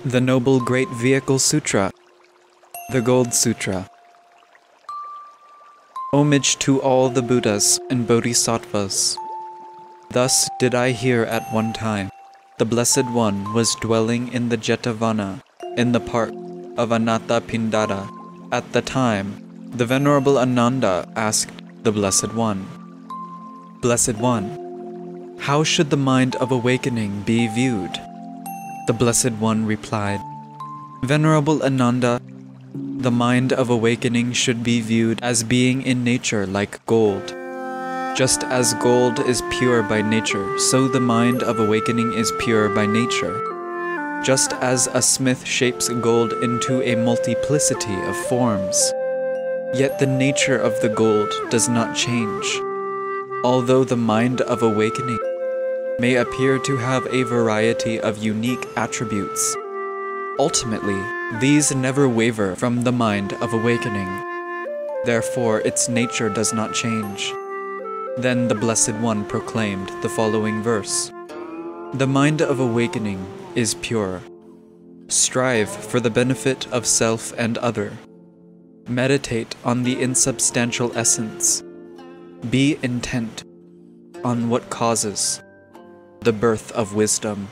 The Noble Great Vehicle Sutra, the Gold Sūtra. Homage to all the Buddhas and Bodhisattvas. Thus did I hear at one time. The Blessed One was dwelling in the Jetavana, in the park of Anathapindara. At the time, the Venerable Ānanda asked the Blessed One, "Blessed One, how should the mind of awakening be viewed?" The Blessed One replied, "Venerable Ānanda, the mind of awakening should be viewed as being in nature like gold. Just as gold is pure by nature, so the mind of awakening is pure by nature. Just as a smith shapes gold into a multiplicity of forms, yet the nature of the gold does not change. Although the mind of awakening may appear to have a variety of unique attributes, ultimately, these never waver from the mind of awakening. Therefore, its nature does not change." Then the Blessed One proclaimed the following verse: "The mind of awakening is pure. Strive for the benefit of self and other. Meditate on the insubstantial essence. Be intent on what causes the birth of wisdom."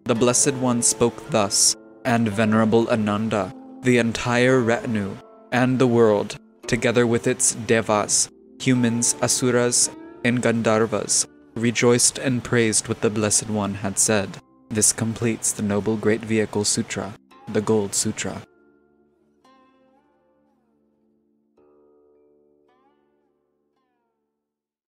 The Blessed One spoke thus, and Venerable Ānanda, the entire retinue, and the world, together with its devas, humans, asuras, and gandharvas, rejoiced and praised what the Blessed One had said. This completes the Noble Great Vehicle Sutra, the Gold Sutra.